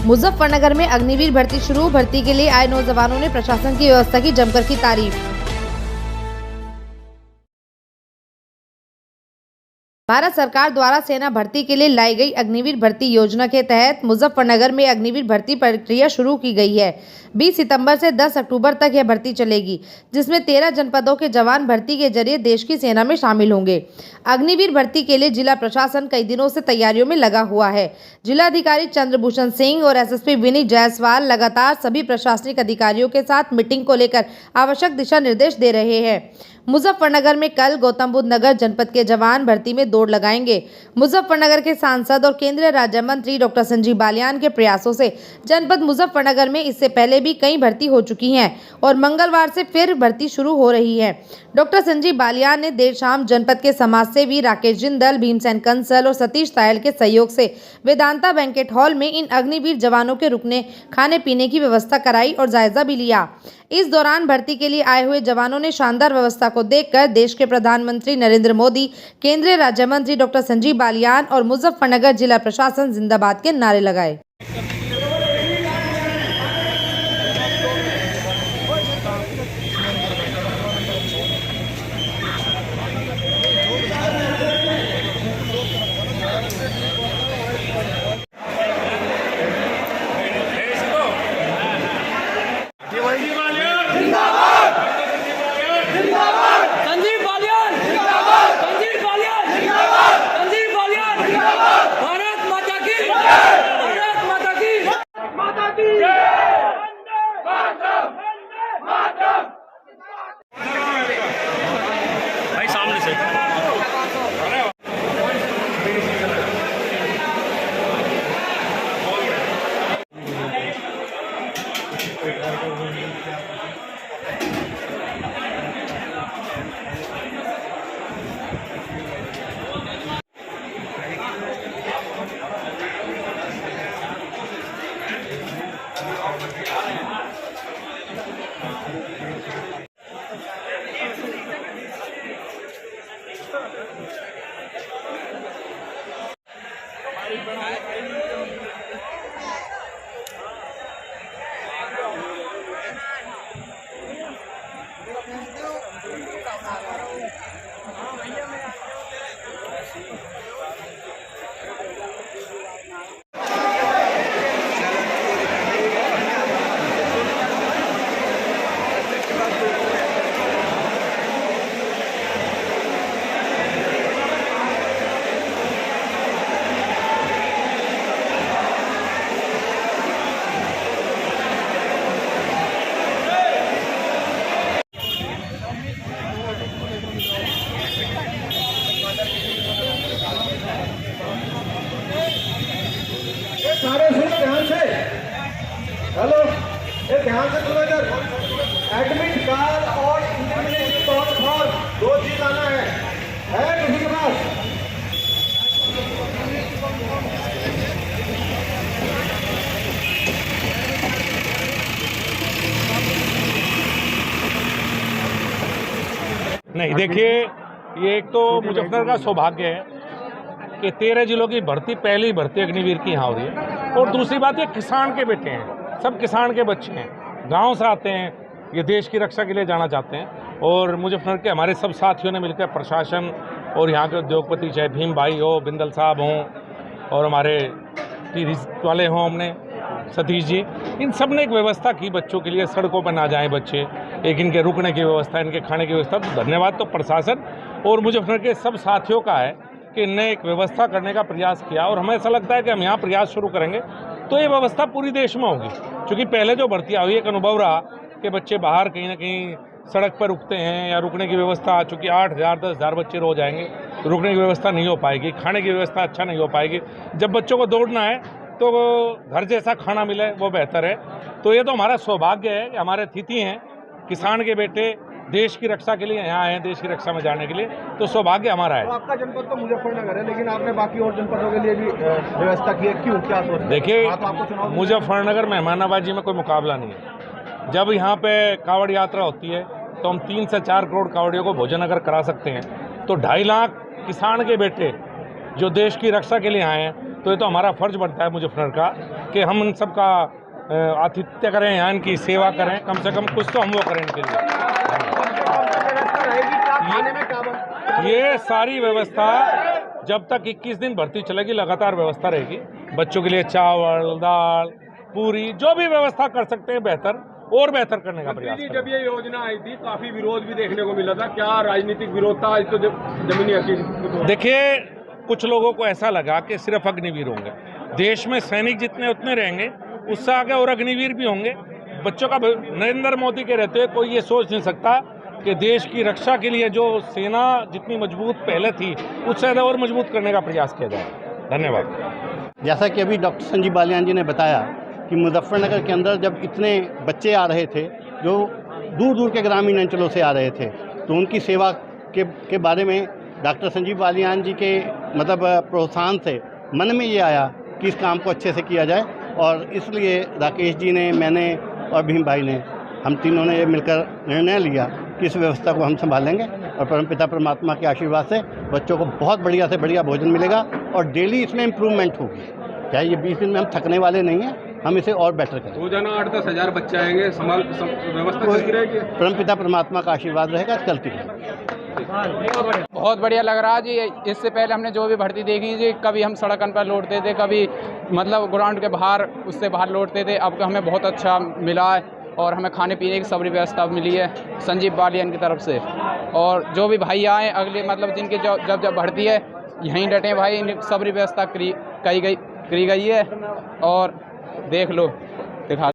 मुजफ्फरनगर में अग्निवीर भर्ती शुरू। भर्ती के लिए आए नौजवानों ने प्रशासन की व्यवस्था की जमकर की तारीफ। भारत सरकार द्वारा सेना भर्ती के लिए लाई गई अग्निवीर भर्ती योजना के तहत मुजफ्फरनगर में अग्निवीर भर्ती प्रक्रिया शुरू की गई है। 20 सितंबर से 10 अक्टूबर तक यह भर्ती चलेगी, जिसमें 13 जनपदों के जवान भर्ती के जरिए देश की सेना में शामिल होंगे। अग्निवीर भर्ती के लिए जिला प्रशासन कई दिनों से तैयारियों में लगा हुआ है। जिलाधिकारी चंद्रभूषण सिंह और एसएसपी विनीत जायसवाल लगातार सभी प्रशासनिक अधिकारियों के साथ मीटिंग को लेकर आवश्यक दिशा निर्देश दे रहे हैं। मुजफ्फरनगर में कल गौतम बुद्ध नगर जनपद के जवान भर्ती में दौड़ लगाएंगे। मुजफ्फरनगर के सांसद और केंद्रीय राज्य मंत्री डॉक्टर संजीव बालियान के प्रयासों से जनपद मुजफ्फरनगर में इससे पहले भी कई भर्ती हो चुकी हैं और मंगलवार से फिर भर्ती शुरू हो रही है। डॉक्टर संजीव बालियान ने देर शाम जनपद के समाजसेवी राकेश जिंदल, भीमसेन कंसल और सतीश तायल के सहयोग से वेदांता बैंकेट हॉल में इन अग्निवीर जवानों के रुकने खाने पीने की व्यवस्था कराई और जायजा भी लिया। इस दौरान भर्ती के लिए आए हुए जवानों ने शानदार व्यवस्था को देखकर देश के प्रधानमंत्री नरेंद्र मोदी, केंद्रीय राज्य मंत्री डॉक्टर संजीव बालियान और मुजफ्फरनगर जिला प्रशासन जिंदाबाद के नारे लगाए। सारे सुनो ध्यान से। हेलो, ये ध्यान से सुनो इधर। एडमिट कार्ड और इंटरमिनेट फॉर्म 2 चीज आना है किसी के पास? नहीं, देखिए, ये एक तो मुजफ्फरनगर का सौभाग्य है कि 13 जिलों की भर्ती पहली भर्ती अग्निवीर की यहाँ हो रही है। और दूसरी बात, ये किसान के बेटे हैं, सब किसान के बच्चे हैं, गांव से आते हैं, ये देश की रक्षा के लिए जाना चाहते हैं। और मुजफ्फरनगर के हमारे सब साथियों ने मिलकर, प्रशासन और यहाँ के उद्योगपति, चाहे भीम भाई हो, बिंदल साहब हों और हमारे टूरिस्ट वाले हों, हमने सतीश जी, इन सब ने एक व्यवस्था की बच्चों के लिए, सड़कों पर ना जाएं बच्चे, एक इनके रुकने की व्यवस्था, इनके खाने की व्यवस्था। तो धन्यवाद तो प्रशासन और मुजफ्फरनगर के सब साथियों का है कि इनने एक व्यवस्था करने का प्रयास किया। और हमें ऐसा लगता है कि हम यहाँ प्रयास शुरू करेंगे तो ये व्यवस्था पूरी देश में होगी। क्योंकि पहले जो भर्तियाँ हुई, एक अनुभव रहा कि बच्चे बाहर कहीं ना कहीं सड़क पर रुकते हैं या रुकने की व्यवस्था, चूँकि 8,000 10,000 बच्चे रोज आएंगे, रुकने की व्यवस्था नहीं हो पाएगी, खाने की व्यवस्था अच्छा नहीं हो पाएगी। जब बच्चों को दौड़ना है तो घर जैसा खाना मिले वो बेहतर है। तो ये तो हमारा सौभाग्य है कि हमारे अतिथि हैं, किसान के बेटे, देश की रक्षा के लिए यहाँ आए हैं, देश की रक्षा में जाने के लिए, तो सौभाग्य हमारा है। तो आपका जनपद तो मुजफ्फरनगर है, लेकिन आपने बाकी और जनपदों के लिए भी व्यवस्था की है, क्यों, क्या सोच? देखिए, मुजफ्फरनगर मेहमानाबाजी में कोई मुकाबला नहीं है। जब यहाँ पे कावड़ यात्रा होती है तो हम 3 से 4 करोड़ कावड़ियों को भोजन अगर करा सकते हैं, तो 2.5 लाख किसान के बेटे जो देश की रक्षा के लिए आए हैं, तो ये तो हमारा फर्ज बनता है मुजफ्फरनगर का कि हम उन सबका आतिथ्य करें, यहाँ इनकी सेवा करें, कम से कम कुछ तो हम वो करें इनके लिए। ये सारी व्यवस्था जब तक 21 दिन भर्ती चलेगी लगातार व्यवस्था रहेगी। बच्चों के लिए चावल, दाल, पूरी, जो भी व्यवस्था कर सकते हैं बेहतर और बेहतर करने का प्रयास करें। जब ये योजना आई थी काफी विरोध भी देखने को मिला था, क्या राजनीतिक विरोध था? तो जमीनी हकीकत देखिए, कुछ लोगों को ऐसा लगा कि सिर्फ अग्निवीर होंगे, देश में सैनिक जितने उतने रहेंगे, उससे आगे और अग्निवीर भी होंगे। बच्चों का नरेंद्र मोदी के रहते हुए कोई ये सोच नहीं सकता कि देश की रक्षा के लिए जो सेना जितनी मजबूत पहले थी उससे ज़्यादा और मजबूत करने का प्रयास किया जाए। धन्यवाद। जैसा कि अभी डॉक्टर संजीव बालियान जी ने बताया कि मुजफ्फरनगर के अंदर जब इतने बच्चे आ रहे थे जो दूर दूर के ग्रामीण अंचलों से आ रहे थे, तो उनकी सेवा के बारे में डॉक्टर संजीव बालियान जी के मतलब प्रोत्साहन से मन में ये आया कि इस काम को अच्छे से किया जाए, और इसलिए राकेश जी ने, मैंने और भीम भाई ने, हम तीनों ने मिलकर निर्णय लिया कि इस व्यवस्था को हम संभालेंगे और परमपिता परमात्मा के आशीर्वाद से बच्चों को बहुत बढ़िया से बढ़िया भोजन मिलेगा और डेली इसमें इम्प्रूवमेंट होगी। क्या ये 20 दिन में हम थकने वाले नहीं हैं, हम इसे और बेटर करें। रोजाना 8-10 हज़ार बच्चे आएंगे, व्यवस्था चलती रहेगी। परमपिता परमात्मा का आशीर्वाद रहेगा, चलती रहेगी। बहुत बढ़िया लग रहा है जी। इससे पहले हमने जो भी भर्ती देखी जी, कभी हम सड़कन पर लौटते थे, कभी मतलब ग्राउंड के बाहर उससे बाहर लौटते थे। अब हमें बहुत अच्छा मिला है और हमें खाने पीने की सारी व्यवस्था मिली है संजीव बालियान की तरफ से। और जो भी भाई आए अगले मतलब जिनके जब भर्ती है यहीं डटे भाई, इन सारी व्यवस्था करी गई है। और देख लो, दिखा